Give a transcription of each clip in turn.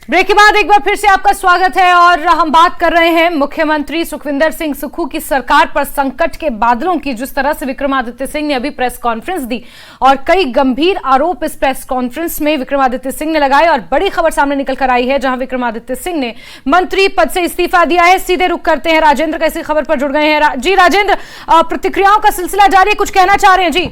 Break के बाद एक बार फिर से आपका स्वागत है और हम बात कर रहे हैं मुख्यमंत्री सुखविंदर सिंह सुक्खू की सरकार पर संकट के बादलों की। जिस तरह से विक्रमादित्य सिंह ने अभी प्रेस कॉन्फ्रेंस दी और कई गंभीर आरोप इस प्रेस कॉन्फ्रेंस में विक्रमादित्य सिंह ने लगाए और बड़ी खबर सामने निकल कर आई है जहां विक्रमादित्य सिंह ने मंत्री पद से इस्तीफा दिया है। सीधे रुख करते हैं राजेंद्र का, इसी खबर पर जुड़ गए हैं। जी राजेंद्र, प्रतिक्रियाओं का सिलसिला जारी है, कुछ कहना चाह रहे हैं? जी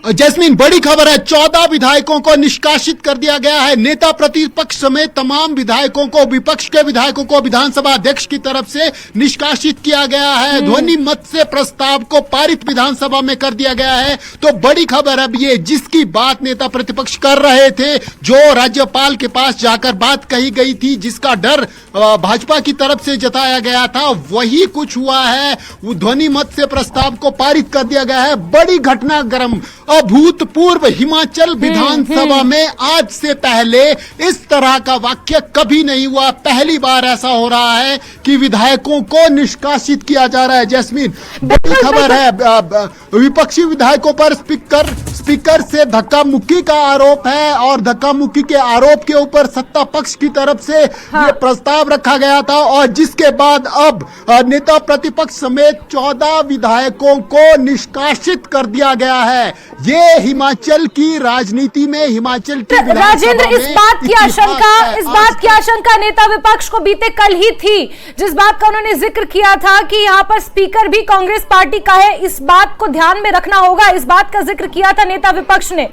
जैस्मीन, बड़ी खबर है। 14 विधायकों को निष्कासित कर दिया गया है। नेता प्रतिपक्ष समेत तमाम विधायकों को, विपक्ष के विधायकों को विधानसभा अध्यक्ष की तरफ से निष्कासित किया गया है। ध्वनि मत से प्रस्ताव को पारित विधानसभा में कर दिया गया है। तो बड़ी खबर अब ये, जिसकी बात नेता प्रतिपक्ष कर रहे थे, जो राज्यपाल के पास जाकर बात कही गई थी, जिसका डर भाजपा की तरफ से जताया गया था, वही कुछ हुआ है। ध्वनि मत से प्रस्ताव को पारित कर दिया गया है। बड़ी घटनाक्रम अभूतपूर्व। हिमाचल विधानसभा में आज से पहले इस तरह का वाक्य कभी नहीं हुआ। पहली बार ऐसा हो रहा है कि विधायकों को निष्कासित किया जा रहा है। जैस्मीन, बड़ी खबर है। विपक्षी विधायकों पर स्पीकर से धक्का मुक्की का आरोप है और धक्का मुक्की के आरोप के ऊपर सत्ता पक्ष की तरफ से ये प्रस्ताव रखा गया था और जिसके बाद अब नेता प्रतिपक्ष समेत 14 विधायकों को निष्कासित कर दिया गया है। ये हिमाचल की राजनीति में, हिमाचल की राजेंद्र, इस बात की आशंका नेता विपक्ष को बीते कल ही थी, जिस बात का उन्होंने जिक्र किया था कि यहाँ पर स्पीकर भी कांग्रेस पार्टी का है। इस बात को ध्यान में रखना होगा, इस बात का जिक्र किया था नेता विपक्ष ने।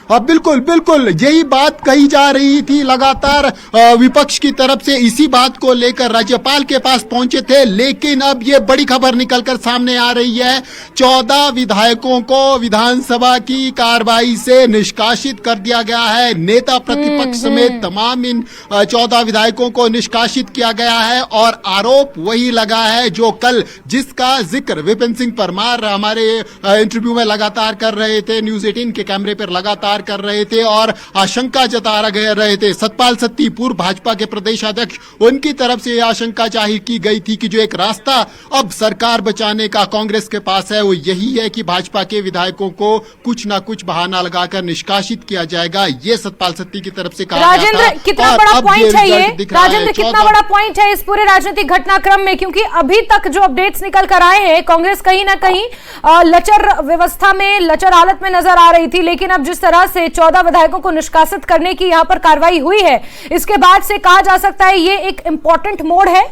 अब बिल्कुल यही बात कही जा रही थी। लगातार विपक्ष की तरफ से इसी बात को लेकर राज्यपाल के पास पहुंचे थे, लेकिन अब ये बड़ी खबर निकलकर सामने आ रही है। 14 विधायकों को विधानसभा की कार्रवाई से निष्कासित कर दिया गया है। नेता प्रतिपक्ष समेत तमाम इन 14 विधायकों को निष्कासित किया गया है और आरोप वही लगा है जो कल, जिसका जिक्र विपिन सिंह परमार हमारे इंटरव्यू में लगातार कर रहे थे, न्यूज 18 के कैमरे पर लगातार कर रहे थे और आशंका जता रहे थे। सतपाल सत्ती, पूर्व भाजपा के प्रदेश अध्यक्ष, उनकी तरफ से यह आशंका जाहिर की गई थी कि जो एक रास्ता अब सरकार बचाने का कांग्रेस के पास है वो यही है कि भाजपा के विधायकों को कुछ ना कुछ बहाना लगाकर निष्कासित किया जाएगा। ये सतपाल सत्ती की तरफ से कहा गया था। कितना बड़ा पॉइंट है ये राजेंद्र, कितना बड़ा पॉइंट है इस पूरे राजनीतिक घटनाक्रम में, क्योंकि अभी तक जो अपडेट्स निकल कर आए हैं, कांग्रेस कहीं ना कहीं लचर व्यवस्था में, लचर हालत में नजर आ रही थी, लेकिन अब जिस तरह से 14 विधायकों को निष्कासित करने की यहां पर कार्रवाई हुई है, इसके बाद से कहा जा सकता है ये एक इंपॉर्टेंट मोड़ है।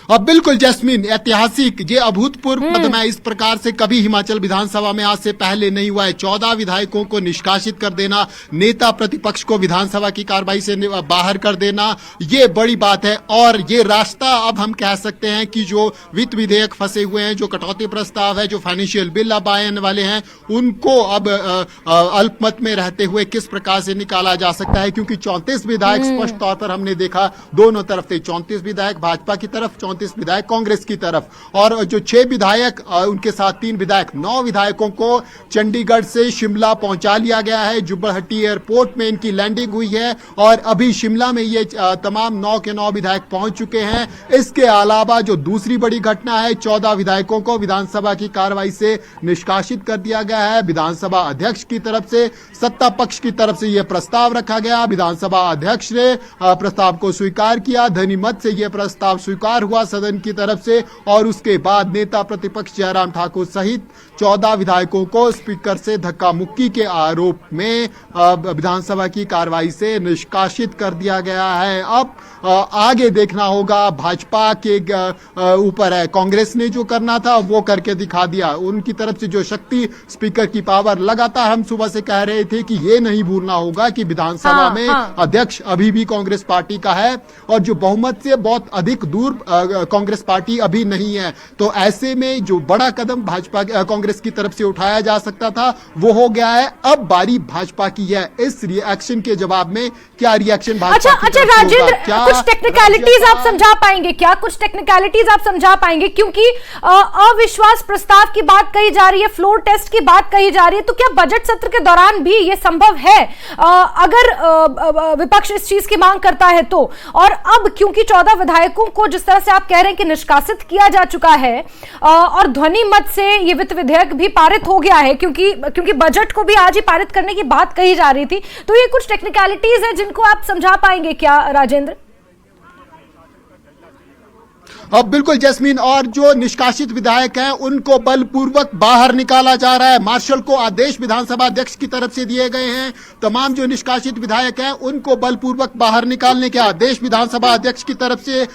अब बिल्कुल जैस्मीन, ऐतिहासिक, ये अभूतपूर्व कदम है। इस प्रकार से कभी हिमाचल विधानसभा में आज से पहले नहीं हुआ है। 14 विधायकों को निष्कासित कर देना, नेता प्रतिपक्ष को विधानसभा की कार्रवाई से बाहर कर देना, ये बड़ी बात है। और ये रास्ता अब हम कह सकते हैं कि जो वित्त विधेयक फंसे हुए हैं, जो कटौती प्रस्ताव है, जो फाइनेंशियल बिल अब आने वाले हैं, उनको अब अल्पमत में रहते हुए किस प्रकार से निकाला जा सकता है, क्योंकि 34 विधायक स्पष्ट तौर पर हमने देखा दोनों तरफ थे। 34 विधायक भाजपा की तरफ, 34 विधायक कांग्रेस की तरफ, और जो 6 विधायक, उनके साथ 3 विधायक, 9 विधायकों को चंडीगढ़ से शिमला पहुंचा लिया गया है। जुब्बड़हट्टी एयरपोर्ट में इनकी लैंडिंग हुई है और अभी शिमला में ये तमाम 9 के 9 विधायक पहुंच चुके हैं। इसके अलावा जो दूसरी बड़ी घटना है, 14 विधायकों को विधानसभा की कार्रवाई से निष्कासित कर दिया गया है। विधानसभा अध्यक्ष की तरफ से, सत्ता पक्ष की तरफ से यह प्रस्ताव रखा गया। विधानसभा अध्यक्ष ने प्रस्ताव को स्वीकार किया, ध्वनिमत से यह प्रस्ताव स्वीकार हुआ सदन की तरफ से, और उसके बाद नेता प्रतिपक्ष जयराम ठाकुर सहित 14 विधायकों को स्पीकर से धक्का मुक्की के आरोप में विधानसभा की कार्रवाई से निष्कासित कर दिया गया है। अब आगे देखना होगा, भाजपा के ऊपर है। कांग्रेस ने जो करना था वो करके दिखा दिया। उनकी तरफ से जो शक्ति, स्पीकर की पावर, लगातार हम सुबह से कह रहे थे कि ये नहीं भूलना होगा कि विधानसभा में अध्यक्ष अभी भी कांग्रेस पार्टी का है और जो बहुमत से बहुत अधिक दूर कांग्रेस पार्टी अभी नहीं है। तो ऐसे में जो बड़ा कदम भाजपा कांग्रेस की तरफ से उठाया जा सकता था वो हो गया है। अब बारी भाजपा की है। इस रिएक्शन के जवाब में क्या रिएक्शन भाजपा की तरफ से होगा? क्या कुछ टेक्निकलिटीज आप समझा पाएंगे क्या? कुछ टेक्निकलिटीज आप समझा पाएंगे, क्योंकि अविश्वास प्रस्ताव की बात कही जा रही है, फ्लोर टेस्ट की बात कही जा रही है, तो क्या बजट सत्र के दौरान भी ये संभव है अगर विपक्ष इस चीज की मांग करता है तो? और अब क्योंकि 14 विधायकों को जिस तरह से आप आप कह रहे हैं कि निष्कासित किया जा चुका है और ध्वनि मत से ये वित्त विधेयक भी पारित हो गया है, क्योंकि बजट को भी आज ही पारित करने की बात कही जा रही थी, तो ये कुछ टेक्निकलिटीज है जिनको आप समझा पाएंगे क्या राजेंद्र? अब बिल्कुल जैस्मीन, और जो निष्कासित विधायक हैं उनको बलपूर्वक बाहर निकाला जा रहा है। मार्शल को आदेश विधानसभा अध्यक्ष की तरफ से दिए गए हैं। तमाम जो निष्कासित विधायक हैं उनको बलपूर्वक बाहर निकालने के आदेश विधानसभा अध्यक्ष की तरफ से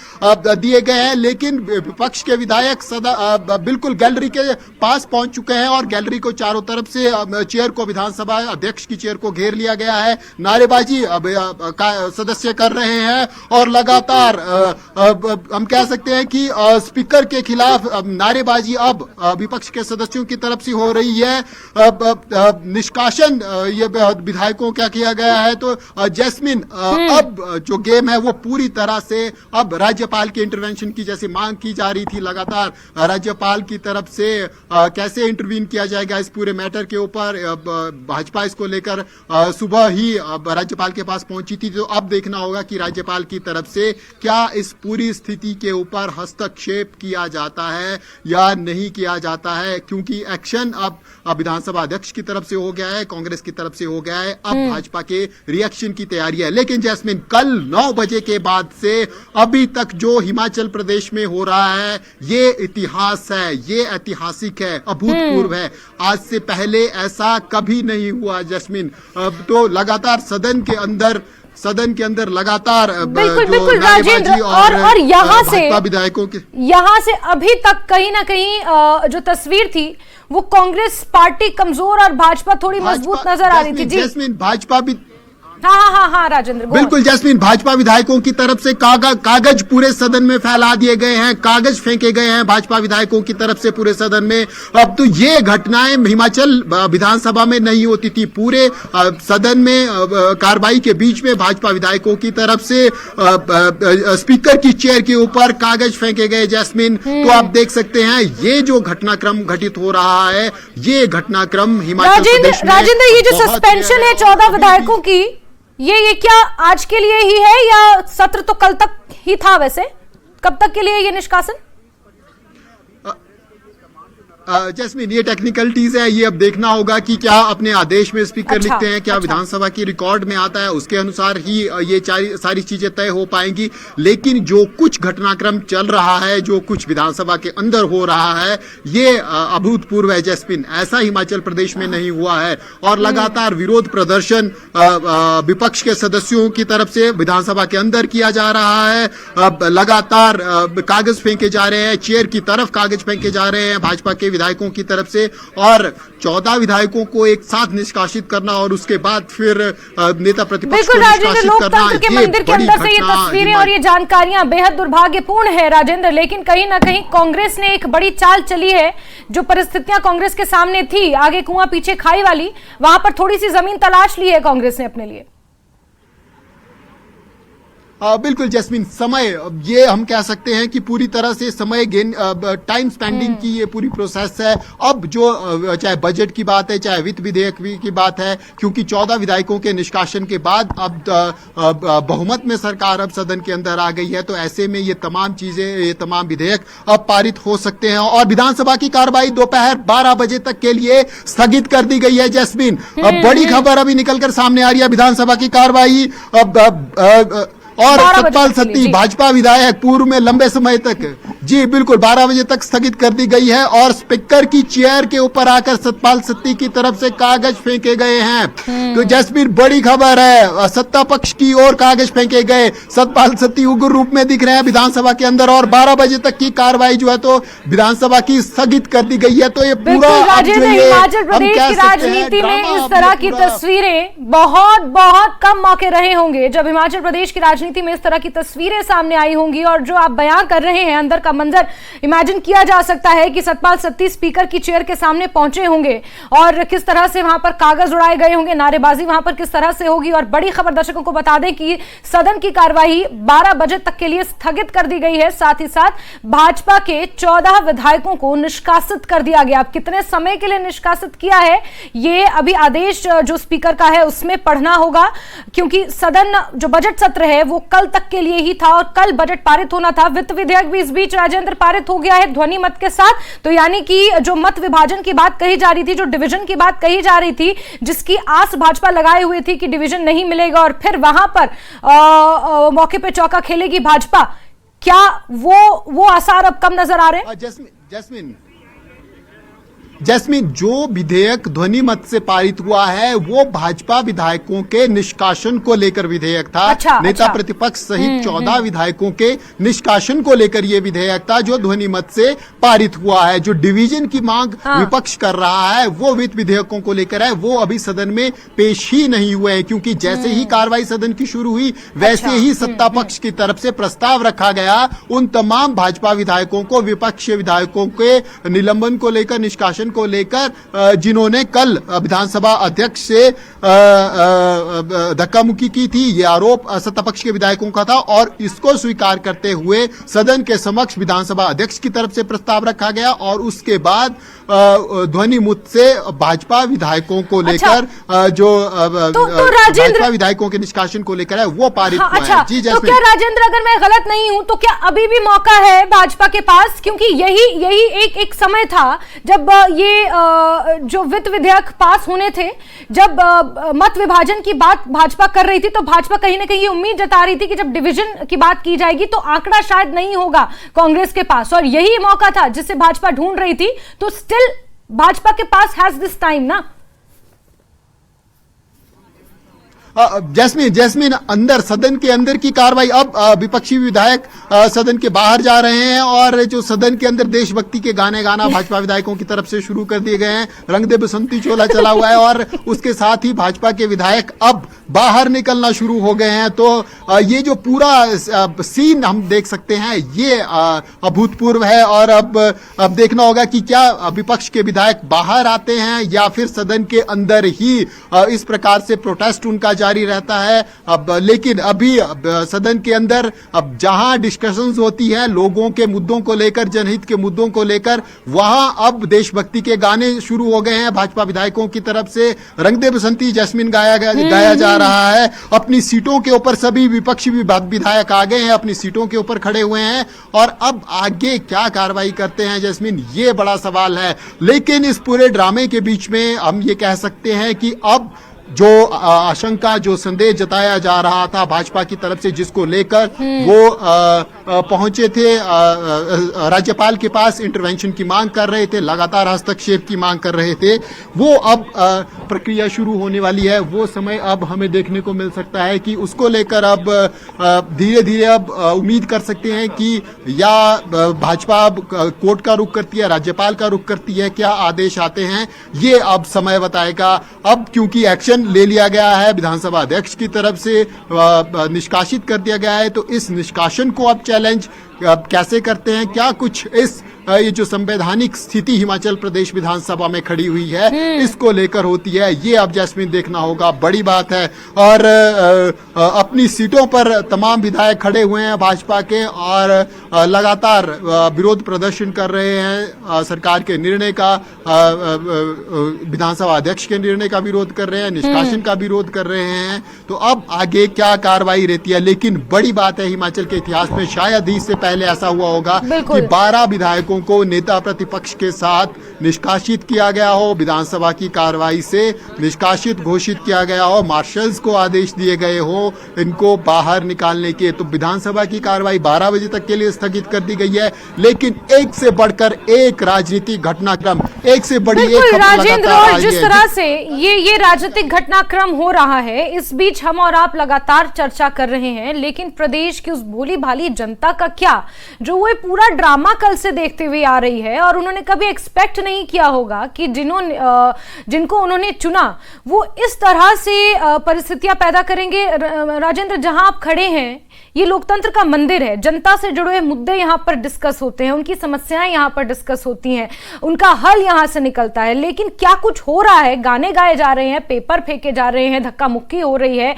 दिए गए हैं, लेकिन विपक्ष के विधायक बिल्कुल गैलरी के पास पहुंच चुके हैं और गैलरी को चारों तरफ से चेयर को, विधानसभा अध्यक्ष की चेयर को घेर लिया गया है। नारेबाजी सदस्य कर रहे हैं और लगातार हम कह सकते हैं कि स्पीकर के खिलाफ नारेबाजी अब विपक्ष के सदस्यों की तरफ से हो रही है। निष्कासन ये विधायकों क्या किया गया है, तो जैस्मिन अब जो गेम है वो पूरी तरह से अब राज्यपाल के इंटरवेंशन की जैसे मांग की जा रही थी लगातार, राज्यपाल की तरफ से कैसे इंटरवीन किया जाएगा इस पूरे मैटर के ऊपर। भाजपा इसको लेकर सुबह ही राज्यपाल के पास पहुंची थी, तो अब देखना होगा कि राज्यपाल की तरफ से क्या इस पूरी स्थिति के ऊपर हस्तक्षेप किया जाता है या नहीं किया जाता है, क्योंकि एक्शन अब विधानसभा अध्यक्ष की तरफ से हो गया है, कांग्रेस की तरफ से हो गया है, अब भाजपा के रिएक्शन की तैयारी है। लेकिन जैस्मिन, कल 9 बजे के बाद से अभी तक जो हिमाचल प्रदेश में हो रहा है ये इतिहास है, ये ऐतिहासिक है, अभूतपूर्व है। आज से पहले ऐसा कभी नहीं हुआ जैस्मिन। अब तो लगातार सदन के अंदर लगातार बिल्कुल राजेंद्र, और यहाँ से अभी तक कहीं ना कहीं जो तस्वीर थी वो कांग्रेस पार्टी कमजोर और भाजपा थोड़ी मजबूत नजर आ रही थी। जी जैस्मिन, भाजपा भी हाँ राजेंद्र, बिल्कुल जैस्मिन, भाजपा विधायकों की तरफ से कागज पूरे सदन में फैला दिए गए हैं, कागज फेंके गए हैं भाजपा विधायकों की तरफ से पूरे सदन में। अब तो ये घटनाएं हिमाचल विधानसभा में नहीं होती थी। पूरे सदन में कार्रवाई के बीच में भाजपा विधायकों की तरफ से स्पीकर की चेयर के ऊपर कागज फेंके गए जैस्मिन। तो आप देख सकते हैं ये जो घटनाक्रम घटित हो रहा है, ये घटनाक्रम हिमाचल प्रदेश में। राजेंद्र, ये जो सस्पेंशन है 14 विधायकों की, ये क्या आज के लिए ही है या सत्र तो कल तक ही था? वैसे कब तक के लिए ये निष्कासन? जैस्मिन, ये टेक्निकलिटीज है, ये अब देखना होगा कि क्या अपने आदेश में स्पीकर लिखते हैं, क्या विधानसभा की रिकॉर्ड में आता है, उसके अनुसार ही ये सारी चीजें तय हो पाएंगी। लेकिन जो कुछ घटनाक्रम चल रहा है, जो कुछ विधानसभा के अंदर हो रहा है, ये अभूतपूर्व है जैस्मिन। ऐसा हिमाचल प्रदेश में नहीं हुआ है और लगातार विरोध प्रदर्शन विपक्ष के सदस्यों की तरफ से विधानसभा के अंदर किया जा रहा है। लगातार कागज फेंके जा रहे हैं, चेयर की तरफ कागज फेंके जा रहे हैं भाजपा के विधायकों की तरफ से, और 14 विधायकों को एक साथ निष्कासित करना और उसके बाद फिर नेता प्रतिपक्ष को निष्कासित करना, के मंदिर के अंदर से ये तस्वीरें और ये जानकारियां बेहद दुर्भाग्यपूर्ण है राजेंद्र। लेकिन कहीं ना कहीं कांग्रेस ने एक बड़ी चाल चली है। जो परिस्थितियां कांग्रेस के सामने थी, आगे कुआं पीछे खाई वाली, वहां पर थोड़ी सी जमीन तलाश ली है कांग्रेस ने अपने लिए। बिल्कुल जैस्मिन, समय, ये हम कह सकते हैं कि पूरी तरह से समय गेन, टाइम स्पेंडिंग की ये पूरी प्रोसेस है। अब जो चाहे बजट की बात है, चाहे वित्त विधेयक की बात है, क्योंकि 14 विधायकों के निष्कासन के बाद अब बहुमत में सरकार अब सदन के अंदर आ गई है, तो ऐसे में ये तमाम चीजें, ये तमाम विधेयक अब पारित हो सकते हैं और विधानसभा की कार्रवाई दोपहर 12 बजे तक के लिए स्थगित कर दी गई है जैस्मिन। अब बड़ी खबर अभी निकलकर सामने आ रही है, विधानसभा की कार्रवाई और सतपाल सत्ती भाजपा विधायक पूर्व में लंबे समय तक, जी बिल्कुल 12 बजे तक स्थगित कर दी गई है और स्पीकर की चेयर के ऊपर आकर सतपाल सत्ती की तरफ से कागज फेंके गए हैं। तो जसबीर, बड़ी खबर है, सत्ता पक्ष की ओर कागज फेंके गए, सतपाल सत्ती उग्र रूप में दिख रहे हैं विधानसभा के अंदर और 12 बजे तक की कार्रवाई जो है तो विधानसभा की स्थगित कर दी गई है। तो ये पूरा हिमाचल प्रदेश की राजनीति में इस तरह की तस्वीरें बहुत बहुत कम मौके रहे होंगे जब हिमाचल प्रदेश की राजनीति में इस तरह की तस्वीरें सामने आई होंगी। और जो आप बयां कर रहे हैं, अंदर का मंजर इमेजिन किया जा सकता है कि सतपाल सत्ती स्पीकर की चेयर के सामने पहुंचे होंगे और किस तरह से वहां पर कागज उड़ाए गए होंगे, नारेबाजी वहां पर किस तरह से होगी। और बड़ी खबर दर्शकों को बता दें कि सदन की कार्यवाही 12 बजे तक के लिए स्थगित कर दी गई है। साथ ही साथ भाजपा के 14 विधायकों को निष्कासित कर दिया गया। अब कितने समय के लिए निष्कासित किया है, ये अभी आदेश जो स्पीकर का है उसमें पढ़ना होगा, क्योंकि सदन जो बजट सत्र है वो वो कल तक के लिए ही था और कल बजट पारित होना था। वित्त विधेयक भी इस बीच राजेंद्र पारित हो गया है ध्वनि मत के साथ। तो यानी कि जो मत विभाजन की बात कही जा रही थी, जो डिवीजन की बात कही जा रही थी, जिसकी आस भाजपा लगाए हुई थी कि डिवीजन नहीं मिलेगा और फिर वहां पर मौके पे चौका खेलेगी भाजपा, क्या वो आसार अब कम नजर आ रहे हैं? जैस्मिन, जो विधेयक ध्वनि मत से पारित हुआ है वो भाजपा विधायकों के निष्कासन को लेकर विधेयक था। नेता प्रतिपक्ष सहित 14 विधायकों के निष्कासन को लेकर ये विधेयक था जो ध्वनि मत से पारित हुआ है। जो डिवीजन की मांग विपक्ष कर रहा है वो वित्त विधेयकों को लेकर है, वो अभी सदन में पेश ही नहीं हुए हैं, क्योंकि जैसे ही कार्रवाई सदन की शुरू हुई वैसे ही सत्ता पक्ष की तरफ से प्रस्ताव रखा गया उन तमाम भाजपा विधायकों को, विपक्षी विधायकों के निलंबन को लेकर, निष्कासन को लेकर, जिन्होंने कल विधानसभा अध्यक्ष से धक्का मुक्की की थी। ये आरोप सत्ता पक्ष के विधायकों का था और इसको स्वीकार करते हुए सदन के समक्ष विधानसभा अध्यक्ष की तरफ से प्रस्ताव रखा गया और उसके बाद ध्वनि मत से भाजपा विधायकों को लेकर जो भाजपा विधायकों के निष्कासन को लेकर है वो पारित हुआ है। जी तो क्या राजेंद्र, अगर मैं गलत नहीं हूं तो क्या अभी भी मौका है भाजपा के पास? क्योंकि यही एक समय था जब ये जो वित्त विधेयक पास होने थे, जब मत विभाजन की बात भाजपा कर रही थी, तो भाजपा कहीं ना कहीं उम्मीद जता रही थी कि जब डिवीजन की बात की जाएगी तो आंकड़ा शायद नहीं होगा कांग्रेस के पास, और यही मौका था जिसे भाजपा ढूंढ रही थी। तो स्टिल भाजपा के पास हैज दिस टाइम ना। जैस्मिन, अंदर सदन के अंदर की कार्रवाई, अब विपक्षी विधायक सदन के बाहर जा रहे हैं और जो सदन के अंदर देशभक्ति के गाने गाना भाजपा विधायकों की तरफ से शुरू कर दिए गए हैं। रंग दे बसंती चोला चला हुआ है और उसके साथ ही भाजपा के विधायक अब बाहर निकलना शुरू हो गए हैं। तो ये जो पूरा सीन हम देख सकते हैं ये अभूतपूर्व है और अब देखना होगा कि क्या विपक्ष के विधायक बाहर आते हैं या फिर सदन के अंदर ही इस प्रकार से प्रोटेस्ट उनका जारी रहता है। अब लेकिन अभी सदन के अंदर अब जहां डिस्कशंस होती है लोगों के मुद्दों को लेकर, जनहित के मुद्दों को लेकर, वहां अब देशभक्ति के गाने शुरू हो गए हैं भाजपा विधायकों की तरफ से। रंग दे बसंती जैस्मिन गाया जा रहा है। अपनी सीटों के ऊपर सभी विपक्षी विधायक आ गए हैं, अपनी सीटों के ऊपर खड़े हुए हैं और अब आगे क्या कार्रवाई करते हैं जैस्मिन, ये बड़ा सवाल है। लेकिन इस पूरे ड्रामे के बीच में हम ये कह सकते हैं कि अब जो आशंका, जो संदेश जताया जा रहा था भाजपा की तरफ से, जिसको लेकर वो पहुंचे थे राज्यपाल के पास, इंटरवेंशन की मांग कर रहे थे, लगातार हस्तक्षेप की मांग कर रहे थे, वो अब प्रक्रिया शुरू होने वाली है। वो समय अब हमें देखने को मिल सकता है कि उसको लेकर अब धीरे धीरे अब उम्मीद कर सकते हैं कि या भाजपा कोर्ट का रुख करती है, राज्यपाल का रुख करती है, क्या आदेश आते हैं ये अब समय बताएगा। अब क्योंकि एक्शन ले लिया गया है विधानसभा अध्यक्ष की तरफ से, निष्कासित कर दिया गया है, तो इस निष्कासन को अब चैलेंज कैसे करते हैं, क्या कुछ इस ये जो संवैधानिक स्थिति हिमाचल प्रदेश विधानसभा में खड़ी हुई है इसको लेकर होती है, ये अब जैस्मिन देखना होगा। बड़ी बात है और अपनी सीटों पर तमाम विधायक खड़े हुए हैं भाजपा के और लगातार विरोध प्रदर्शन कर रहे हैं सरकार के निर्णय का, विधानसभा अध्यक्ष के निर्णय का विरोध कर रहे हैं, निष्कासन का विरोध कर रहे हैं। तो अब आगे क्या कार्रवाई रहती है, लेकिन बड़ी बात है हिमाचल के इतिहास में शायद ही इससे पहले ऐसा हुआ होगा कि 12 विधायकों को नेता प्रतिपक्ष के साथ निष्कासित किया गया हो, विधानसभा की कार्रवाई से निष्कासित घोषित किया गया हो, मार्शल्स को आदेश दिए गए हो इनको बाहर निकालने के। तो विधानसभा की कार्रवाई 12 बजे तक के लिए स्थगित कर दी गई है, लेकिन एक से बढ़कर एक राजनीतिक घटनाक्रम, एक से बड़ी एक राजेंद्र, और जिस तरह से ये राजनीतिक घटनाक्रम हो रहा है, इस बीच हम और आप लगातार चर्चा कर रहे हैं, लेकिन प्रदेश की उस भोली भाली जनता का क्या, जो वो पूरा ड्रामा कल से देखते हुए आ रही है और उन्होंने कभी एक्सपेक्ट नहीं किया होगा कि जिनको उन्होंने चुना वो इस तरह से परिस्थितियां पैदा करेंगे। राजेंद्र, जहां आप खड़े हैं ये लोकतंत्र का मंदिर है, जनता से जुड़े हुए मुद्दे यहाँ पर डिस्कस होते हैं, उनकी समस्याएं यहाँ पर डिस्कस होती हैं, उनका हल यहाँ से निकलता है। लेकिन क्या कुछ हो रहा है, गाने गाए जा रहे हैं, पेपर फेंके जा रहे हैं, धक्का मुक्की हो रही है,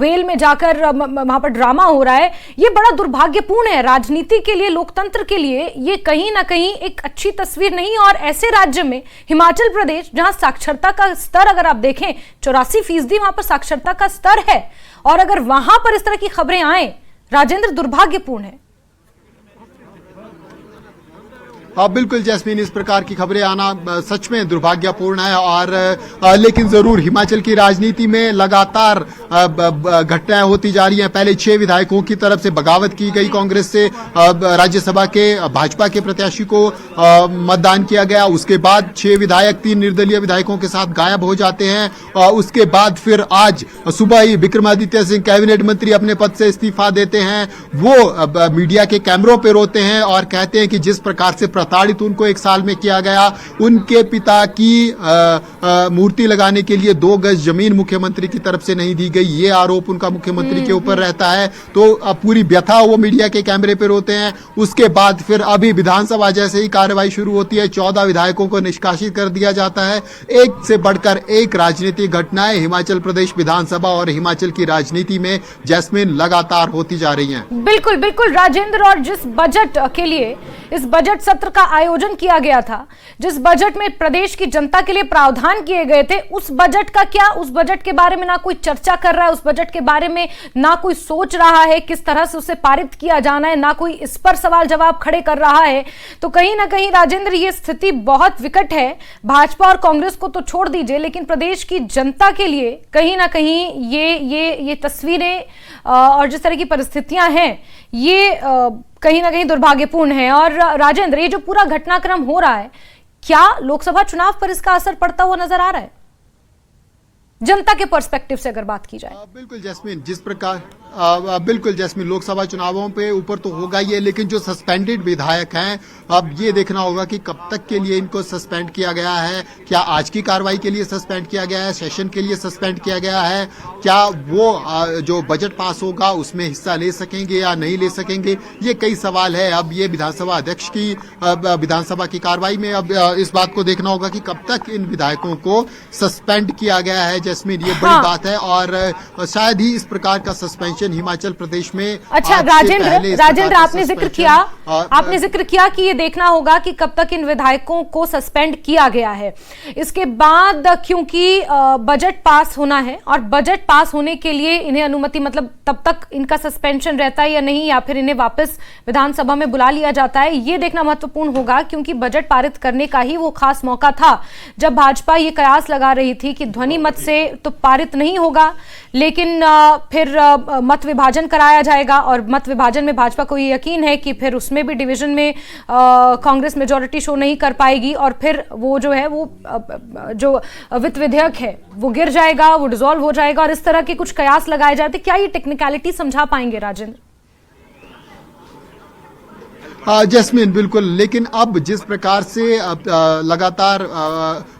वेल में जाकर वहां पर ड्रामा हो रहा है, ये बड़ा दुर्भाग्यपूर्ण है राजनीति के लिए, लोकतंत्र के लिए। ये कहीं ना कहीं एक अच्छी तस्वीर नहीं। और ऐसे राज्य में हिमाचल प्रदेश, जहां साक्षरता का स्तर अगर आप देखें 84% वहां पर साक्षरता का स्तर है, और अगर वहां पर इस तरह की खबरें आए, राजेंद्र, दुर्भाग्यपूर्ण है। बिल्कुल जैस्मीन, इस प्रकार की खबरें आना सच में दुर्भाग्यपूर्ण है। और लेकिन जरूर हिमाचल की राजनीति में लगातार घटनाएं होती जा रही हैं। पहले 6 विधायकों की तरफ से बगावत की गई कांग्रेस से, राज्यसभा के भाजपा के प्रत्याशी को मतदान किया गया। उसके बाद 6 विधायक 3 निर्दलीय विधायकों के साथ गायब हो जाते हैं। उसके बाद फिर आज सुबह ही विक्रमादित्य सिंह कैबिनेट मंत्री अपने पद से इस्तीफा देते हैं। वो मीडिया के कैमरों पर रोते हैं और कहते हैं कि जिस प्रकार से प्रताड़ित उनको 1 साल में किया गया, उनके पिता की मूर्ति लगाने के लिए 2 गज जमीन मुख्यमंत्री की तरफ से नहीं दी गई, ये आरोप उनका मुख्यमंत्री के ऊपर रहता है। तो पूरी व्यथा वो मीडिया के कैमरे पर होते हैं। उसके बाद फिर अभी विधानसभा जैसे ही कार्रवाई शुरू होती है, 14 विधायकों को निष्कासित कर दिया जाता है। एक से बढ़कर एक राजनीतिक घटनाएं हिमाचल प्रदेश विधानसभा और हिमाचल की राजनीति में जैस्मिन लगातार होती जा रही हैं। बिल्कुल बिल्कुल राजेंद्र, और जिस बजट के लिए इस बजट सत्र का आयोजन किया गया था, जिस बजट में प्रदेश की जनता के लिए प्रावधान किए गए थे, उस बजट का क्या, उस बजट के बारे में ना कोई चर्चा कर रहा है, उस बजट के बारे में ना कोई सोच रहा है किस तरह से उसे पारित किया जाना है, ना कोई इस पर सवाल जवाब खड़े कर रहा है। तो कहीं ना कहीं राजेंद्र, ये स्थिति बहुत विकट है। भाजपा और कांग्रेस को तो छोड़ दीजिए, लेकिन प्रदेश की जनता के लिए कहीं ना कहीं ये तस्वीरें और जिस तरह की परिस्थितियां हैं, ये कहीं ना कहीं दुर्भाग्यपूर्ण है। और राजेंद्र, ये जो पूरा घटनाक्रम हो रहा है, क्या लोकसभा चुनाव पर इसका असर पड़ता हुआ नजर आ रहा है जनता के पर्सपेक्टिव से अगर बात की जाए? बिल्कुल जैस्मिन, जिस प्रकार बिल्कुल जैस्मिन, लोकसभा चुनावों पे ऊपर तो होगा ये, लेकिन जो सस्पेंडेड विधायक हैं, अब ये देखना होगा कि कब तक के लिए इनको सस्पेंड किया गया है। क्या आज की कार्रवाई के लिए सस्पेंड किया गया है, सेशन के लिए सस्पेंड किया गया है, क्या वो जो बजट पास होगा उसमें हिस्सा ले सकेंगे या नहीं ले सकेंगे, ये कई सवाल है। अब ये विधानसभा अध्यक्ष की विधानसभा की कार्रवाई में अब इस बात को देखना होगा कि कब तक इन विधायकों को सस्पेंड किया गया है जैस्मिन, ये बड़ी बात है। और शायद ही इस प्रकार का सस्पेंशन हिमाचल प्रदेश में। अच्छा राजेंद्र, आपने जिक्र किया कि ये देखना होगा कि कब तक इन विधायकों को सस्पेंड किया गया है। इसके बाद क्योंकि बजट पास होना है, और बजट पास होने के लिए इन्हें अनुमति, मतलब तब तक इनका सस्पेंशन रहता है या नहीं, या फिर इन्हें वापस विधानसभा में बुला लिया जाता है, ये देखना महत्वपूर्ण होगा। क्योंकि बजट पारित करने का ही वो खास मौका था जब भाजपा ये कयास लगा रही थी कि ध्वनि मत से तो पारित नहीं होगा, लेकिन फिर मत विभाजन कराया जाएगा। और मत विभाजन में भाजपा को ये यकीन है कि फिर उसमें भी डिवीजन में कांग्रेस मेजॉरिटी शो नहीं कर पाएगी, और फिर वो जो है वो जो वित्त विधेयक है वो गिर जाएगा, वो डिसॉल्व हो जाएगा, और इस तरह के कुछ कयास लगाए जाते। क्या ये टेक्निकलिटी समझा पाएंगे राजेंद्र? जैस्मिन बिल्कुल, लेकिन अब जिस प्रकार से लगातार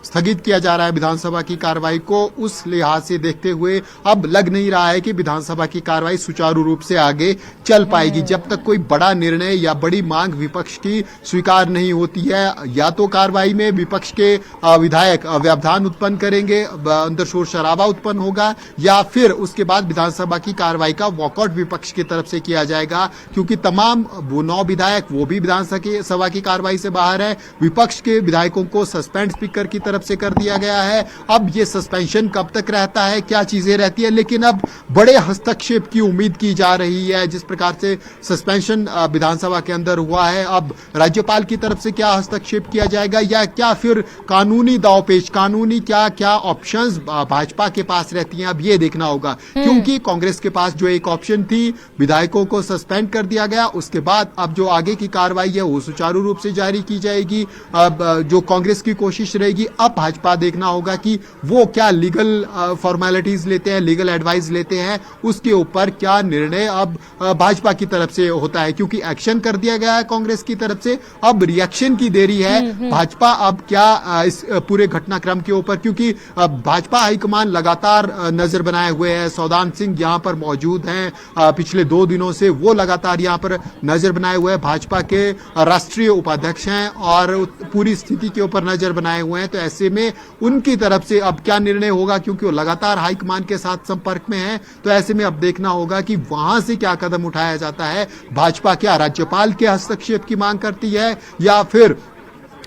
स्थगित किया जा रहा है विधानसभा की कार्रवाई को, उस लिहाज से देखते हुए अब लग नहीं रहा है कि विधानसभा की कार्रवाई सुचारू रूप से आगे चल पाएगी। जब तक कोई बड़ा निर्णय या बड़ी मांग विपक्ष की स्वीकार नहीं होती है, या तो कार्रवाई में विपक्ष के विधायक व्यवधान उत्पन्न करेंगे, अंदर शोर शराबा उत्पन्न होगा, या फिर उसके बाद विधानसभा की कार्रवाई का वॉकआउट विपक्ष की तरफ से किया जाएगा। क्योंकि तमाम वो 9 विधायक वो भी विधानसभा की कार्रवाई से बाहर है। विपक्ष के विधायकों को सस्पेंड स्पीकर की तरफ से कर दिया गया है। अब ये सस्पेंशन कब तक रहता है, क्या चीजें रहती है, लेकिन अब बड़े हस्तक्षेप की उम्मीद की जा रही है। जिस प्रकार से सस्पेंशन विधानसभा के अंदर हुआ है, अब राज्यपाल की तरफ से क्या हस्तक्षेप किया जाएगा, या क्या फिर कानूनी दांवपेच, कानूनी क्या क्या ऑप्शंस भाजपा के पास रहती हैं, अब ये देखना होगा। क्योंकि कांग्रेस के पास जो एक ऑप्शन थी, विधायकों को सस्पेंड कर दिया गया, उसके बाद अब जो आगे की कार्रवाई है वो सुचारू रूप से जारी की जाएगी। अब जो कांग्रेस की कोशिश रहेगी, अब भाजपा देखना होगा कि वो क्या लीगल फॉर्मेलिटीज लेते हैं, लीगल एडवाइस लेते हैं, उसके ऊपर क्या निर्णय अब भाजपा की तरफ से होता है। क्योंकि एक्शन कर दिया गया है कांग्रेस की तरफ से, अब रिएक्शन की देरी है। भाजपा अब क्या इस पूरे घटनाक्रम के ऊपर, क्योंकि भाजपा हाईकमान लगातार नजर बनाए हुए है, सौदान सिंह यहां पर मौजूद हैं पिछले 2 दिनों से, वो लगातार यहां पर नजर बनाए हुए हैं। भाजपा भाजपा के राष्ट्रीय उपाध्यक्ष हैं और पूरी स्थिति के ऊपर नजर बनाए हुए हैं। तो ऐसे में उनकी तरफ से अब क्या निर्णय होगा, क्योंकि वो लगातार हाईकमान के साथ संपर्क में हैं, तो ऐसे में अब देखना होगा कि वहां से क्या कदम उठाया जाता है। भाजपा क्या राज्यपाल के हस्तक्षेप की मांग करती है या फिर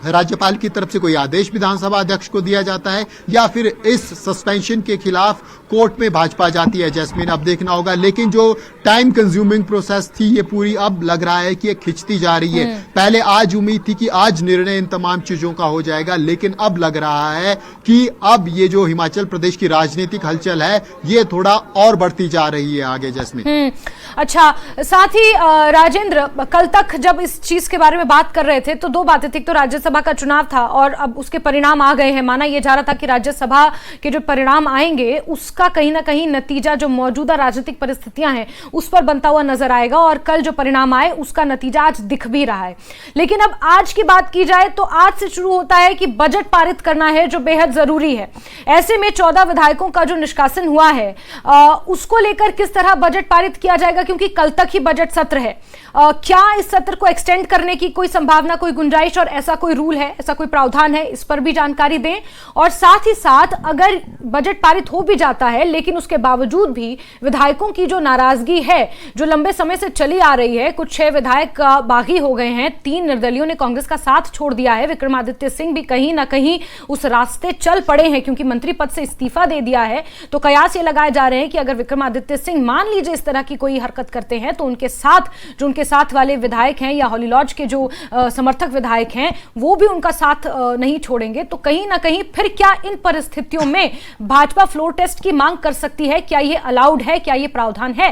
राज्यपाल की तरफ से कोई आदेश विधानसभा अध्यक्ष को दिया जाता है या फिर इस सस्पेंशन के खिलाफ कोर्ट में भाजपा जाती है। जैस्मिन, अब देखना होगा, लेकिन जो टाइम कंज्यूमिंग प्रोसेस थी ये पूरी अब लग रहा है कि ये खिंचती जा रही है। पहले आज उम्मीद थी कि आज निर्णय इन तमाम चीजों का हो जाएगा, लेकिन अब लग रहा है कि अब ये जो हिमाचल प्रदेश की राजनीतिक हलचल है ये थोड़ा और बढ़ती जा रही है आगे। जैस्मिन, अच्छा, साथ ही राजेंद्र, कल तक जब इस चीज के बारे में बात कर रहे थे तो दो बातें थी। तो राज्यसभा का चुनाव था और अब उसके परिणाम आ गए हैं। माना यह जा रहा था कि राज्यसभा के जो परिणाम आएंगे उसका कहीं ना कहीं नतीजा जो मौजूदा राजनीतिक परिस्थितियां हैं उस पर बनता हुआ नजर आएगा, और कल जो परिणाम आए उसका नतीजा आज दिख भी रहा है। लेकिन अब आज की बात की जाए तो आज से शुरू होता है कि बजट पारित करना है, जो बेहद जरूरी है। ऐसे में 14 विधायकों का जो निष्कासन हुआ है उसको लेकर किस तरह बजट पारित किया जाएगा, क्योंकि कल तक ही बजट सत्र है। क्या इस सत्र को एक्सटेंड करने की कोई संभावना, कोई गुंजाइश, और ऐसा कोई रूल है, ऐसा कोई प्रावधान है, इस पर भी जानकारी दें। और साथ ही साथ अगर बजट पारित हो भी जाता है लेकिन उसके बावजूद भी विधायकों की जो नाराजगी है जो लंबे समय से चली आ रही है, कुछ 6 विधायक बागी हो गए हैं, 3 निर्दलियों ने कांग्रेस का साथ छोड़ दिया है, विक्रमादित्य सिंह भी कहीं ना कहीं उस रास्ते चल पड़े हैं क्योंकि मंत्री पद से इस्तीफा दे दिया है। तो कयास ये लगाए जा रहे हैं कि अगर विक्रमादित्य सिंह मान लीजिए इस तरह की कोई हरकत करते हैं तो उनके साथ जो उनके साथ वाले विधायक हैं या हॉली लॉज के जो समर्थक विधायक हैं वो भी उनका साथ नहीं छोड़ेंगे। तो कहीं ना कहीं फिर क्या इन परिस्थितियों में भाजपा फ्लोर टेस्ट की मांग कर सकती है? क्या ये अलाउड है, क्या ये प्रावधान है?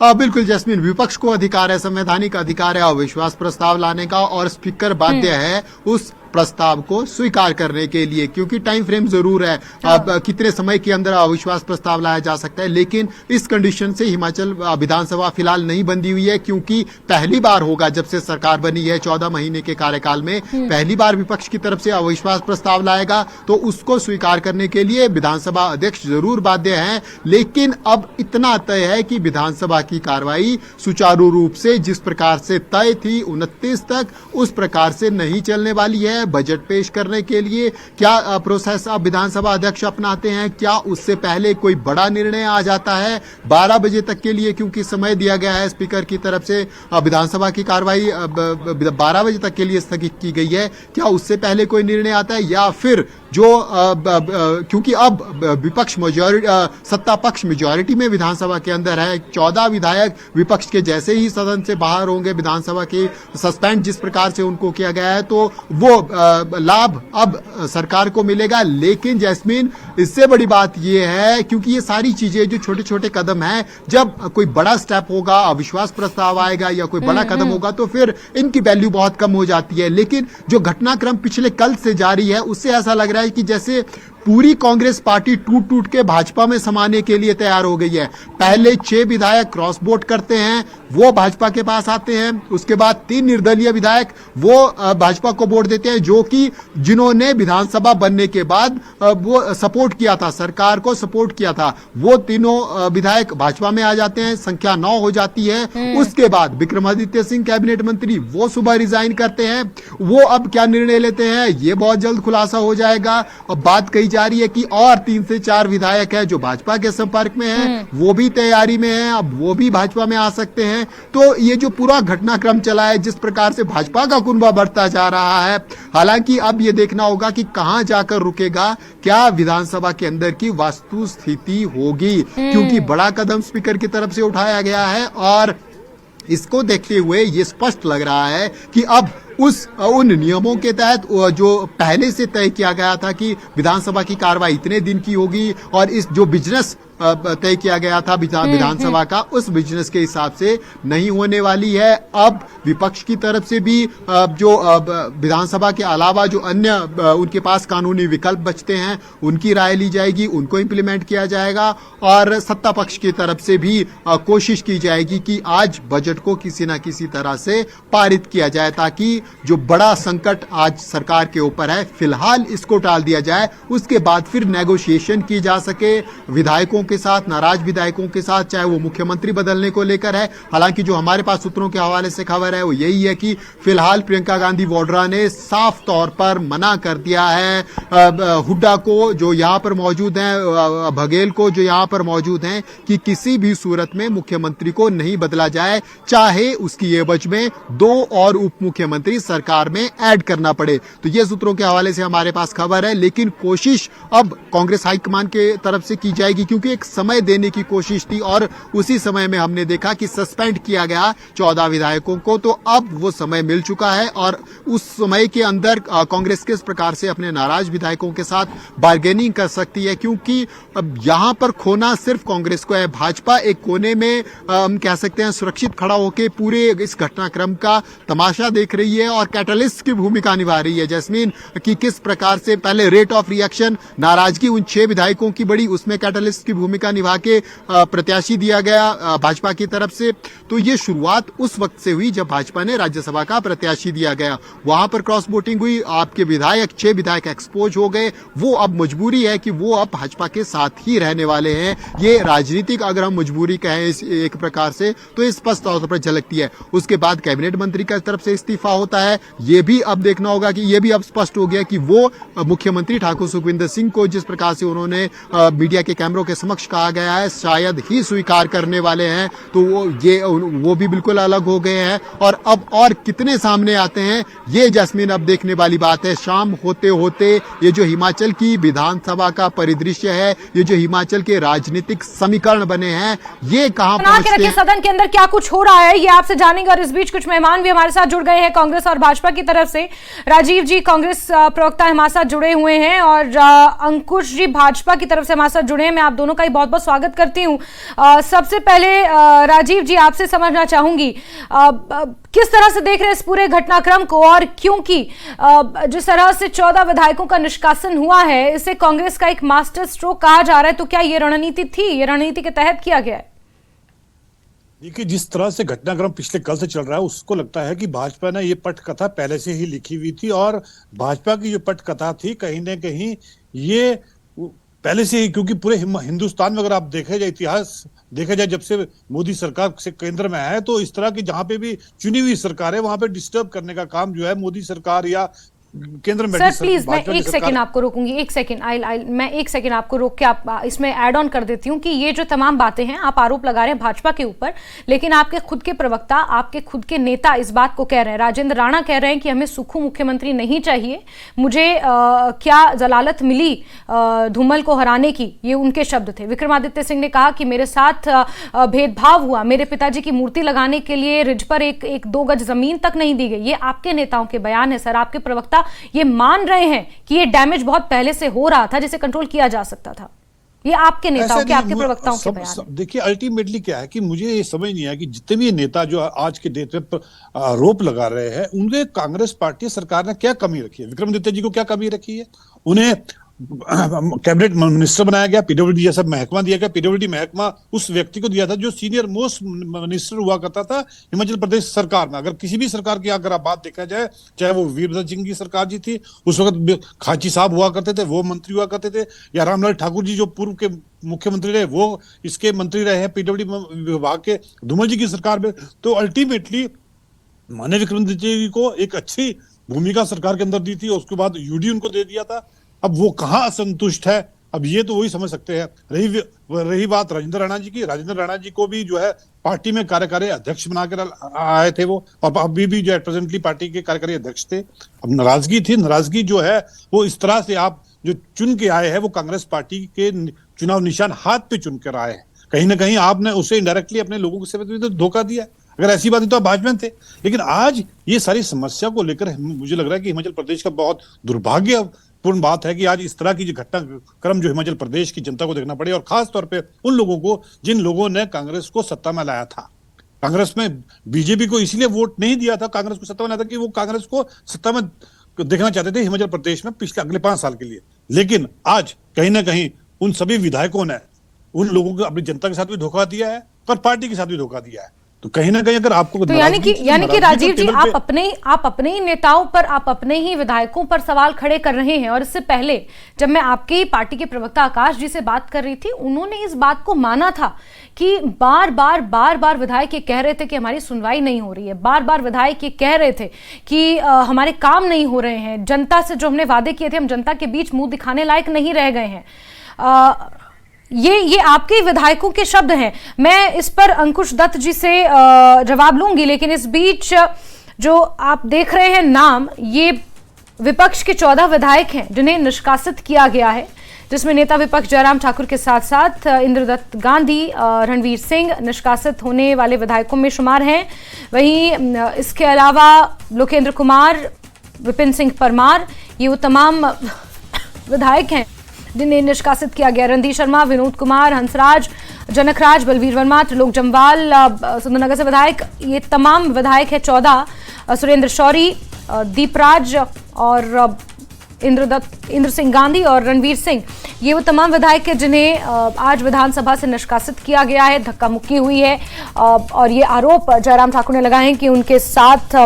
बिल्कुल जैस्मिन, विपक्ष को अधिकार है, संवैधानिक अधिकार है अविश्वास प्रस्ताव लाने का, और स्पीकर बाध्य है उस प्रस्ताव को स्वीकार करने के लिए, क्योंकि टाइम फ्रेम जरूर है। अब कितने समय के अंदर अविश्वास प्रस्ताव लाया जा सकता है, लेकिन इस कंडीशन से हिमाचल विधानसभा फिलहाल नहीं बंधी हुई है, क्योंकि पहली बार होगा जब से सरकार बनी है 14 महीने के कार्यकाल में पहली बार विपक्ष की तरफ से अविश्वास प्रस्ताव लाएगा, तो उसको स्वीकार करने के लिए विधानसभा अध्यक्ष जरूर बाध्य हैं। लेकिन अब इतना तय है कि विधानसभा की कार्रवाई सुचारू रूप से जिस प्रकार से तय थी 29 तक उस प्रकार से नहीं चलने वाली है। बजट पेश करने के लिए क्या प्रोसेस अब विधानसभा अध्यक्ष अपनाते हैं, क्या उससे पहले कोई बड़ा निर्णय आ जाता है 12 बजे तक के लिए, क्योंकि समय दिया गया है स्पीकर की तरफ से विधानसभा की कार्रवाई 12 बजे तक के लिए स्थगित की गई है, क्या उससे पहले कोई निर्णय आता है, या फिर जो क्योंकि अब विपक्ष मेजॉरिटी सत्ता पक्ष मेजॉरिटी में विधानसभा के अंदर है, 14 विधायक विपक्ष के जैसे ही सदन से बाहर होंगे, विधानसभा के सस्पेंड जिस प्रकार से उनको किया गया है, तो वो लाभ अब सरकार को मिलेगा। लेकिन जैस्मिन, इससे बड़ी बात यह है, क्योंकि ये सारी चीजें जो छोटे छोटे कदम हैं, जब कोई बड़ा स्टेप होगा, अविश्वास प्रस्ताव आएगा या कोई बड़ा कदम होगा, तो फिर इनकी वैल्यू बहुत कम हो जाती है। लेकिन जो घटनाक्रम पिछले कल से जारी है उससे ऐसा लग रहा है कि जैसे पूरी कांग्रेस पार्टी टूट टूट के भाजपा में समाने के लिए तैयार हो गई है। पहले 6 विधायक क्रॉस वोट करते हैं, वो भाजपा के पास आते हैं, उसके बाद 3 निर्दलीय विधायक वो भाजपा को वोट देते हैं, जो कि जिन्होंने विधानसभा बनने के बाद वो सपोर्ट किया था, सरकार को सपोर्ट किया था, वो तीनों विधायक भाजपा में आ जाते हैं, संख्या 9 हो जाती है। उसके बाद विक्रमादित्य सिंह कैबिनेट मंत्री वो सुबह रिजाइन करते हैं। वो अब क्या निर्णय लेते हैं ये बहुत जल्द खुलासा हो जाएगा। अब बात कही जा रही है कि और 3 से 4 विधायक हैं जो भाजपा के संपर्क में हैं, वो भी तैयारी में हैं, अब वो भी भाजपा में आ सकते हैं। तो ये जो पूरा घटनाक्रम चला है, जिस प्रकार से भाजपा का कुनबा बढ़ता जा रहा है, हालांकि अब ये देखना होगा कि कहां जाकर रुकेगा, क्या विधानसभा के अंदर की वास्तु स्थिति होगी, क्योंकि बड़ा कदम स्पीकर की तरफ से उठाया गया है और इसको देखते हुए ये स्पष्ट लग रहा है कि अब उन नियमों के तहत जो पहले से तय किया गया था कि विधानसभा की कार्रवाई इतने दिन की होगी, और इस जो बिजनेस तय किया गया था विधानसभा का, उस बिजनेस के हिसाब से नहीं होने वाली है। अब विपक्ष की तरफ से भी जो विधानसभा के अलावा जो अन्य उनके पास कानूनी विकल्प बचते हैं उनकी राय ली जाएगी, उनको इम्प्लीमेंट किया जाएगा, और सत्ता पक्ष की तरफ से भी कोशिश की जाएगी कि आज बजट को किसी न किसी तरह से पारित किया जाए, ताकि जो बड़ा संकट आज सरकार के ऊपर है फिलहाल इसको टाल दिया जाए। उसके बाद फिर नेगोशिएशन की जा सके, विधायकों के साथ, नाराज विधायकों के साथ, चाहे वो मुख्यमंत्री बदलने को लेकर है। हालांकि जो हमारे पास सूत्रों के हवाले से खबर है वो यही है कि फिलहाल प्रियंका गांधी वाड्रा ने साफ तौर पर मना कर दिया है हुड्डा को, जो यहाँ पर मौजूद हैं, बघेल को जो यहाँ पर मौजूद हैं, कि किसी भी सूरत में मुख्यमंत्री को नहीं बदला जाए, चाहे उसकी एवज में 2 और उप मुख्यमंत्री सरकार में ऐड करना पड़े। तो ये सूत्रों के हवाले से हमारे पास खबर है। लेकिन कोशिश अब कांग्रेस हाईकमान के तरफ से की जाएगी, क्योंकि एक समय देने की कोशिश थी और उसी समय में हमने देखा कि सस्पेंड किया गया 14 विधायकों को। तो अब वो समय मिल चुका है और उस समय के अंदर कांग्रेस किस प्रकार से अपने नाराज विधायकों के साथ बार्गेनिंग कर सकती है, क्योंकि अब यहां पर खोना सिर्फ कांग्रेस को है। भाजपा एक कोने में हम कह सकते हैं सुरक्षित खड़ा होकर पूरे इस घटनाक्रम का तमाशा देख रही है और कैटलिस्ट की भूमिका निभा रही है। जैस्मीन, कि किस प्रकार से पहले रेट ऑफ रिएक्शन, नाराजगी उन 6 विधायकों की बढ़ी, उसमें कैटलिस्ट की भूमिका निभा के प्रत्याशी दिया गया भाजपा की तरफ से। तो ये शुरुआत उस वक्त से हुई जब भाजपा ने राज्यसभा का प्रत्याशी दिया गया, वहां पर क्रॉस वोटिंग हुई, आपके विधायक 6 विधायक एक्सपोज हो गए। वो अब मजबूरी है कि वो अब भाजपा के साथ ही रहने वाले हैं। ये राजनीतिक अगर हम मजबूरी कहें इस एक प्रकार से तो स्पष्ट तौर पर झलकती है। उसके बाद कैबिनेट मंत्री की तरफ से इस्तीफा होता है। ये भी अब देखना होगा कि ये भी अब स्पष्ट हो गया कि वो मुख्यमंत्री ठाकुर सुखविंदर सिंह को जिस प्रकार से उन्होंने मीडिया के कैमरों के समक्ष कहा गया है शायद ही स्वीकार करने वाले हैं, तो वो भी बिल्कुल अलग हो गए हैं। और अब और कितने सामने आते हैं ये जैस्मीन अब देखने वाली बात है। शाम होते होते ये जो हिमाचल की विधानसभा का परिदृश्य है, ये जो हिमाचल के राजनीतिक समीकरण बने हैं, ये कहां पहुंचते हैं। सदन के अंदर क्या कुछ हो रहा है ये आपसे जानेंगे और इस बीच कुछ मेहमान भी हमारे साथ जुड़ गए हैं कांग्रेस और भाजपा की तरफ से। राजीव जी कांग्रेस प्रवक्ता हमारे साथ जुड़े हुए हैं और अंकुश जी भाजपा की तरफ से हमारे साथ जुड़े हैं। मैं आप दोनों का ही बहुत बहुत स्वागत करती हूं। सबसे पहले राजीव जी आपसे समझना चाहूंगी किस तरह से देख रहे हैं इस पूरे घटनाक्रम को, और क्योंकि जिस तरह से 14 विधायकों का निष्कासन हुआ है इसे कांग्रेस का एक मास्टर स्ट्रोक कहा जा रहा है, तो क्या ये रणनीति थी, ये रणनीति के तहत किया गया है? देखिए, जिस तरह से घटनाक्रम पिछले कल से चल रहा है उसको लगता है कि भाजपा ने ये पटकथा पहले से ही लिखी हुई थी और भाजपा की जो पटकथा थी कहीं ना कहीं ये पहले से ही, क्योंकि पूरे हिंदुस्तान में अगर आप देखे जाए, इतिहास देखा जाए, जब से मोदी सरकार से केंद्र में है तो इस तरह की जहां पे भी चुनी हुई सरकार है वहां पे डिस्टर्ब करने का काम जो है मोदी सरकार या केंद्र में। सर प्लीज मैं एक सेकंड आपको रोकूंगी, एक सेकंड मैं एक सेकंड आपको रोक के आप इसमें ऐड ऑन कर देती हूं कि ये जो तमाम बातें हैं आप आरोप लगा रहे हैं भाजपा के ऊपर, लेकिन आपके खुद के प्रवक्ता, आपके खुद के नेता इस बात को कह रहे हैं। राजेंद्र राणा कह रहे हैं कि हमें सुक्खू मुख्यमंत्री नहीं चाहिए, मुझे क्या जलालत मिली धूमल को हराने की, ये उनके शब्द थे। विक्रमादित्य सिंह ने कहा कि मेरे साथ भेदभाव हुआ, मेरे पिताजी की मूर्ति लगाने के लिए रिज पर एक 2 गज जमीन तक नहीं दी गई। ये आपके नेताओं के बयान है सर। आपके प्रवक्ता ये मान रहे हैं कि ये डैमेज बहुत पहले से हो रहा था जिसे कंट्रोल किया जा सकता था। ये आपके नेताओं के, आपके प्रवक्ताओं के बयान। देखिए, अल्टीमेटली क्या है कि मुझे ये समझ नहीं आया कि जितने भी नेता जो आज के डेट पे आरोप लगा रहे हैं उनके कांग्रेस पार्टी सरकार ने क्या कमी रखी है, विक्रमादित्य जी को क्या कमी रखी है। उन्हें कैबिनेट मिनिस्टर बनाया गया, पीडब्ल्यूडी जैसा महकमा दिया गया। पीडब्ल्यूडी महकमा उस व्यक्ति को दिया था जो सीनियर मोस्ट मिनिस्टर हुआ करता था हिमाचल प्रदेश सरकार में। अगर किसी भी सरकार की अगर आप बात देखा जाए, चाहे वो वीरभद्र सिंह की सरकार जी थी, उस वक्त खाची साहब हुआ करते थे, वो मंत्री हुआ करते थे, या रामलाल ठाकुर जी जो पूर्व के मुख्यमंत्री रहे वो इसके मंत्री रहे हैं पीडब्ल्यूडी विभाग के, धूमल जी की सरकार में। तो अल्टीमेटली माननीय विक्रमादित्य जी को एक अच्छी भूमिका सरकार के अंदर दी थी, उसके बाद यूडी उनको दे दिया था। अब वो कहाँ असंतुष्ट है, अब ये तो वही समझ सकते हैं। रही बात राजेंद्र राणा जी की, राजेंद्र राणा जी को भी जो है पार्टी में कार्यकारी अध्यक्ष बनाकर आए थे वो, और अभी भी जो है प्रेजेंटली पार्टी के कार्यकारी अध्यक्ष थे। अब नाराजगी थी, नाराजगी जो है वो इस तरह से आप जो चुन के आए हैं वो कांग्रेस पार्टी के चुनाव निशान हाथ पे चुन कर आए हैं। कहीं ना कहीं आपने उसे इनडायरेक्टली अपने लोगों से तो धोखा दिया। अगर ऐसी बात है तो आप भाजपा में थे। लेकिन आज ये सारी समस्या को लेकर मुझे लग रहा है कि हिमाचल प्रदेश का बहुत दुर्भाग्यपूर्ण बात है कि आज इस तरह की जो घटनाक्रम जो हिमाचल प्रदेश की जनता को देखना पड़े, और खास तौर पे उन लोगों को जिन लोगों ने कांग्रेस को सत्ता में लाया था। कांग्रेस में बीजेपी को इसलिए वोट नहीं दिया था, कांग्रेस को सत्ता में लाया था कि वो कांग्रेस को सत्ता में देखना चाहते थे हिमाचल प्रदेश में पिछले अगले 5 साल के लिए। लेकिन आज कहीं ना कहीं उन सभी विधायकों ने उन लोगों को अपनी जनता के साथ भी धोखा दिया है और पार्टी के साथ भी धोखा दिया है। तो कहीं ना कहीं अगर आपको तो यानी कि राजीव जी, आप अपने ही नेताओं पर, आप अपने ही विधायकों पर सवाल खड़े कर रहे हैं। और इससे पहले जब मैं आपकी पार्टी के प्रवक्ता आकाश जी से बात कर रही थी, उन्होंने इस बात को माना था कि बार बार विधायक ये कह रहे थे कि हमारी सुनवाई नहीं हो रही है, बार बार विधायक ये कह रहे थे कि हमारे काम नहीं हो रहे हैं, जनता से जो हमने वादे किए थे हम जनता के बीच मुंह दिखाने लायक नहीं रह गए हैं। ये आपके विधायकों के शब्द हैं। मैं इस पर अंकुश दत्त जी से जवाब लूंगी, लेकिन इस बीच जो आप देख रहे हैं नाम, ये विपक्ष के 14 विधायक हैं जिन्हें निष्कासित किया गया है, जिसमें नेता विपक्ष जयराम ठाकुर के साथ साथ इंद्रदत्त गांधी, रणवीर सिंह निष्कासित होने वाले विधायकों में शुमार हैं। वहीं इसके अलावा लोकेंद्र कुमार, विपिन सिंह परमार, ये वो तमाम विधायक हैं जिन्हें निष्कासित किया गया। रणधीर शर्मा, विनोद कुमार, हंसराज, जनकराज, बलवीर वर्मा, त्रिलोक जम्वाल, सुंदरनगर से विधायक, ये तमाम विधायक है 14। सुरेंद्र शौरी, दीपराज और इंद्र सिंह गांधी और रणवीर सिंह, ये वो तमाम विधायक हैं जिन्हें आज विधानसभा से निष्कासित किया गया है। धक्का मुक्की हुई है और ये आरोप जयराम ठाकुर ने लगाए हैं कि उनके साथ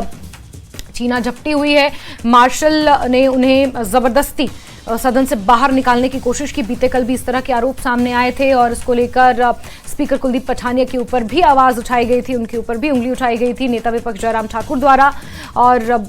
चीना झपटी हुई है। मार्शल ने उन्हें जबरदस्ती सदन से बाहर निकालने की कोशिश की। बीते कल भी इस तरह के आरोप सामने आए थे और इसको लेकर स्पीकर कुलदीप पठानिया के ऊपर भी आवाज उठाई गई थी, उनके ऊपर भी उंगली उठाई गई थी नेता विपक्ष जयराम ठाकुर द्वारा। और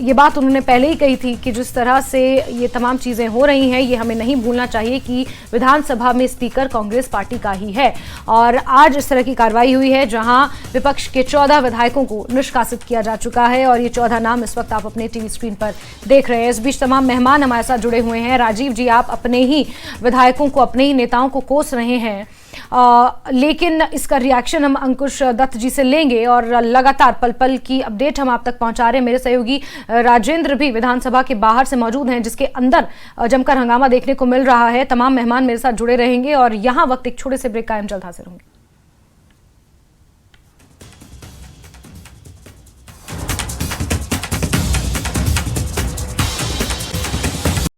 ये बात उन्होंने पहले ही कही थी कि जिस तरह से ये तमाम चीजें हो रही हैं, ये हमें नहीं भूलना चाहिए कि विधानसभा में स्पीकर कांग्रेस पार्टी का ही है। और आज इस तरह की कार्रवाई हुई है जहां विपक्ष के 14 विधायकों को निष्कासित किया जा चुका है और ये 14 नाम इस वक्त आप अपने टीवी स्क्रीन पर देख रहे हैं। इस बीच तमाम मेहमान हमारे साथ जुड़े हुए हैं। राजीव जी, आप अपने ही विधायकों को, अपने ही नेताओं को कोस रहे हैं, लेकिन इसका रिएक्शन हम अंकुश दत्त जी से लेंगे और लगातार पल पल की अपडेट हम आप तक पहुंचा रहे हैं। मेरे सहयोगी राजेंद्र भी विधानसभा के बाहर से मौजूद हैं, जिसके अंदर जमकर हंगामा देखने को मिल रहा है। तमाम मेहमान मेरे साथ जुड़े रहेंगे और यहां वक्त एक छोटे से ब्रेक का हम जल्द हाजिर होंगे।